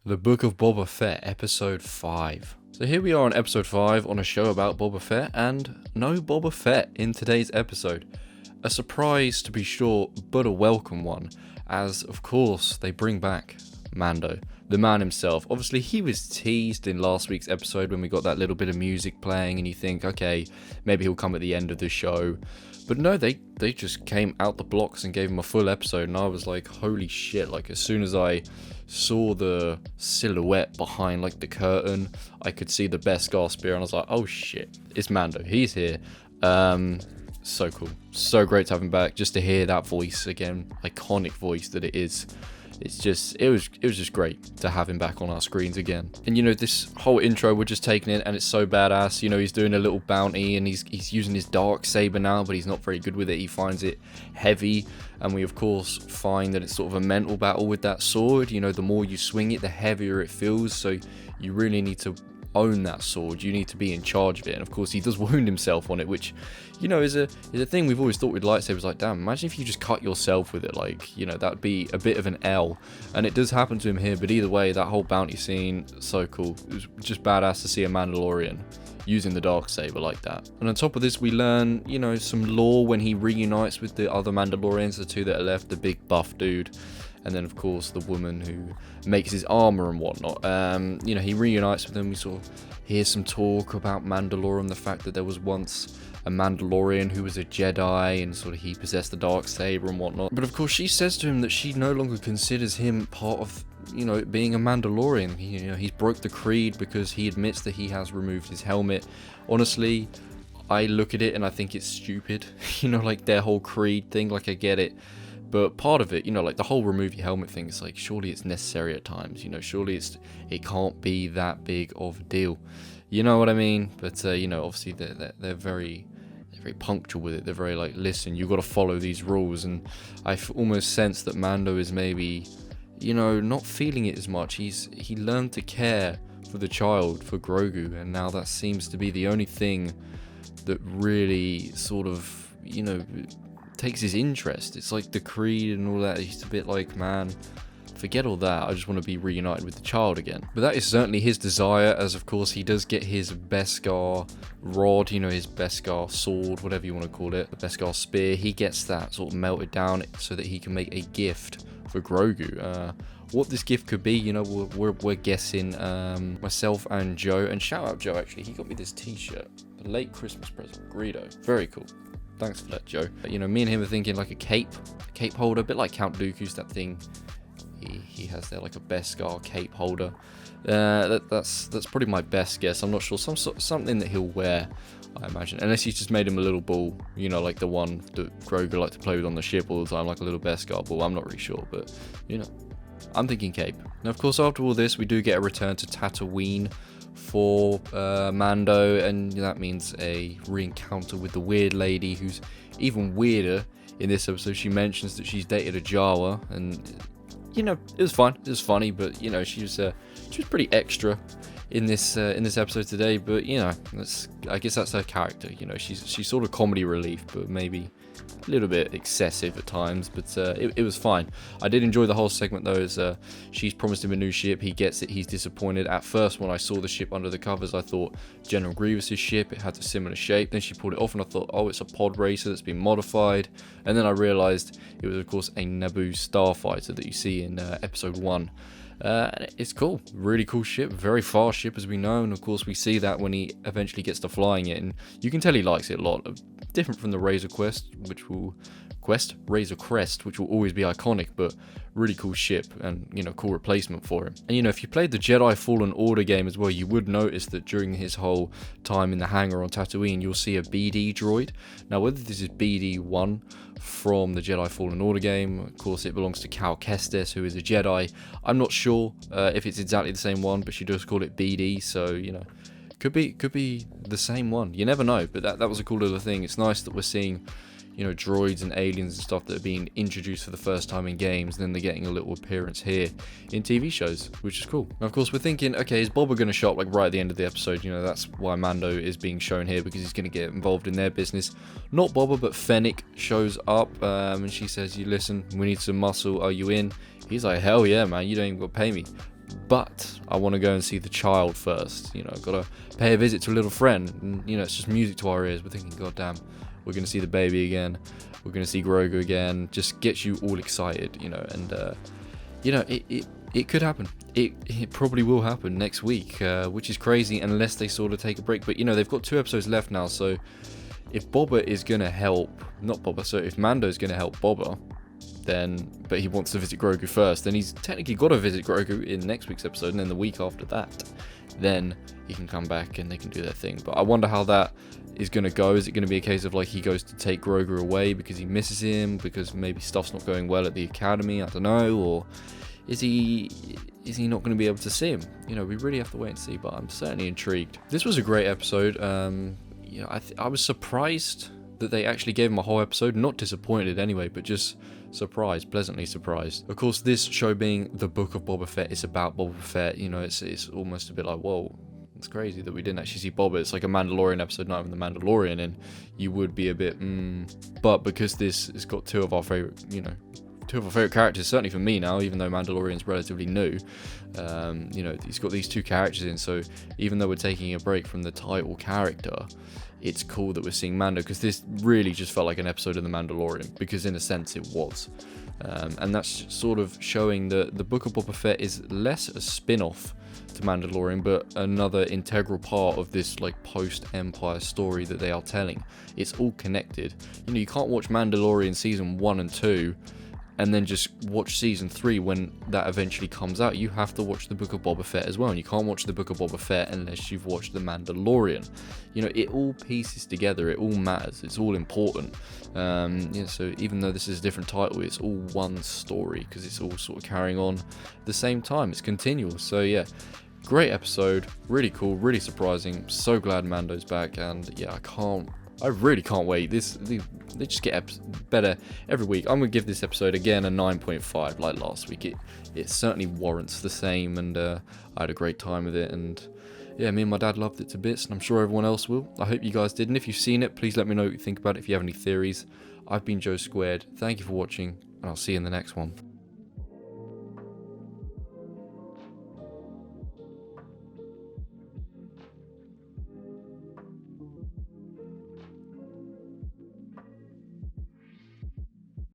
The Book of Boba Fett, Episode 5. So here we are on Episode 5 on a show about Boba Fett, and no Boba Fett in today's episode. A surprise to be sure, but a welcome one, as of course they bring back Mando, the man himself. Obviously he was teased in last week's episode when we got that little bit of music playing and you think, okay, maybe he'll come at the end of the show. But no, they just came out the blocks and gave him a full episode, and I was like, holy shit. Like, as soon as I saw the silhouette behind like the curtain, I could see the Beskar spear, and I was like, oh shit, it's Mando, he's here. So cool, so great to have him back, just to hear that voice again, iconic voice that it is. It was just great to have him back on our screens again. And you know, this whole intro, we're just taking it, and it's so badass. You know, he's doing a little bounty, and he's using his dark saber now, but he's not very good with it. He finds it heavy, and we of course find that it's sort of a mental battle with that sword. You know, the more you swing it, the heavier it feels. So you really need to own that sword. You need to be in charge of it. And of course he does wound himself on it, which, you know, is a thing we've always thought with lightsabers. Like, damn, imagine if you just cut yourself with it. Like, you know, that'd be a bit of an L. And it does happen to him here, but either way, that whole bounty scene, so cool. It was just badass to see a Mandalorian using the dark saber like that. And on top of this, we learn, you know, some lore when he reunites with the other Mandalorians, the two that are left, the big buff dude, and then of course the woman who makes his armor and whatnot. You know, he reunites with them. We sort of hear some talk about Mandalorian, the fact that there was once a Mandalorian who was a Jedi, and sort of he possessed the dark saber and whatnot. But of course she says to him that she no longer considers him part of, you know, being a Mandalorian. You know, he's broke the creed because he admits that he has removed his helmet. Honestly, I look at it and I think it's stupid. You know, like their whole creed thing, like I get it. But part of it, you know, like the whole remove your helmet thing, is like, surely it's necessary at times, you know, surely it can't be that big of a deal. You know what I mean? But, you know, obviously they're very punctual with it. They're very like, listen, you've got to follow these rules. And I almost sense that Mando is maybe, you know, not feeling it as much. He learned to care for the child, for Grogu, and now that seems to be the only thing that really sort of, you know, takes his interest. It's like the creed and all that. He's a bit like, man, forget all that, I just want to be reunited with the child again. But that is certainly his desire, as of course he does get his Beskar rod, you know, his Beskar sword, whatever you want to call it, the Beskar spear. He gets that sort of melted down so that he can make a gift for Grogu. What this gift could be, you know, we're guessing. Myself and Joe, and shout out Joe, actually, he got me this t-shirt, a late Christmas present, Greedo, very cool. Thanks for that, Joe. You know, me and him are thinking like a cape holder, a bit like Count Dooku's, that thing he has there, like a Beskar cape holder. That's probably my best guess. I'm not sure. Something that he'll wear, I imagine, unless he's just made him a little ball, you know, like the one that Grogu liked to play with on the ship all the time, like a little Beskar ball. I'm not really sure, but you know, I'm thinking cape. Now, of course, after all this, we do get a return to Tatooine for Mando, and that means a re-encounter with the weird lady, who's even weirder in this episode. She mentions that she's dated a Jawa, and you know, it was fun, it was funny, but you know, she was pretty extra in this episode today. But you know, I guess that's her character. You know, she's sort of comedy relief, but maybe a little bit excessive at times, but it was fine. I did enjoy the whole segment though, as she's promised him a new ship, he gets it, he's disappointed. At first, when I saw the ship under the covers, I thought General Grievous's ship, it had a similar shape. Then she pulled it off and I thought, oh, it's a pod racer that's been modified. And then I realised it was of course a Naboo starfighter that you see in episode 1. It's cool, really cool ship, very fast ship as we know, and of course we see that when he eventually gets to flying it, and you can tell he likes it a lot. Different from the Razor Crest, which will always be iconic, but really cool ship, and you know, cool replacement for him. And you know, if you played the Jedi Fallen Order game as well, you would notice that during his whole time in the hangar on Tatooine, you'll see a BD droid. Now, whether this is BD-1 from the Jedi Fallen Order game, of course it belongs to Cal Kestis, who is a Jedi. I'm not sure if it's exactly the same one, but she does call it BD, so you know, could be the same one. You never know, but that was a cool little thing. It's nice that we're seeing, you know, droids and aliens and stuff that are being introduced for the first time in games, and then they're getting a little appearance here in TV shows, which is cool. Now, of course, we're thinking, okay, is Boba going to show up like right at the end of the episode? You know, that's why Mando is being shown here, because he's going to get involved in their business. Not Boba, but Fennec shows up, and she says, you listen, we need some muscle, are you in? He's like, hell yeah, man, you don't even got to pay me. but I want to go and see the child first. You know, I've got to pay a visit to a little friend, and you know, it's just music to our ears. We're thinking, God damn, we're going to see the baby again, we're going to see Groga again. Just gets you all excited, you know. And you know, it could happen. It probably will happen next week, which is crazy unless they sort of take a break. But you know, they've got 2 episodes left now, so if BOBA is going to help, not BOBA, so if Mando is going to help BOBA, then, but he wants to visit Grogu first, then he's technically got to visit Grogu in next week's episode, and then the week after that, then he can come back and they can do their thing. But I wonder how that is going to go. Is it going to be a case of like he goes to take Grogu away because he misses him, because maybe stuff's not going well at the academy, I don't know, or is he not going to be able to see him? You know, we really have to wait and see, but I'm certainly intrigued. This was a great episode. You know, I was surprised that they actually gave him a whole episode. Not disappointed anyway, but just surprised, pleasantly surprised. Of course, this show being the Book of Boba Fett, it's about Boba Fett. You know, it's almost a bit like, whoa, it's crazy that we didn't actually see Boba. It's like a Mandalorian episode, not even the Mandalorian, and you would be a bit, But because this has got 2 of our favorite, you know, 2 of our favorite characters, certainly for me now, even though Mandalorian's relatively new, you know, he's got these 2 characters in, so even though we're taking a break from the title character, it's cool that we're seeing Mando, because this really just felt like an episode of The Mandalorian, because in a sense it was. And that's sort of showing that the Book of Boba Fett is less a spin-off to Mandalorian, but another integral part of this like post-Empire story that they are telling. It's all connected. You know, you can't watch Mandalorian season 1 and 2 and then just watch season 3 when that eventually comes out. You have to watch the Book of Boba Fett as well, and you can't watch the Book of Boba Fett unless you've watched the Mandalorian. You know, it all pieces together, it all matters, it's all important. Yeah, so even though this is a different title, it's all one story, because it's all sort of carrying on at the same time, it's continual. So yeah, great episode, really cool, really surprising, so glad Mando's back, and yeah, I really can't wait. They just get better every week. I'm going to give this episode, again, a 9.5 like last week. It certainly warrants the same, and I had a great time with it, and yeah, me and my dad loved it to bits, and I'm sure everyone else will. I hope you guys did, and if you've seen it, please let me know what you think about it if you have any theories. I've been Joe Squared, thank you for watching, and I'll see you in the next one.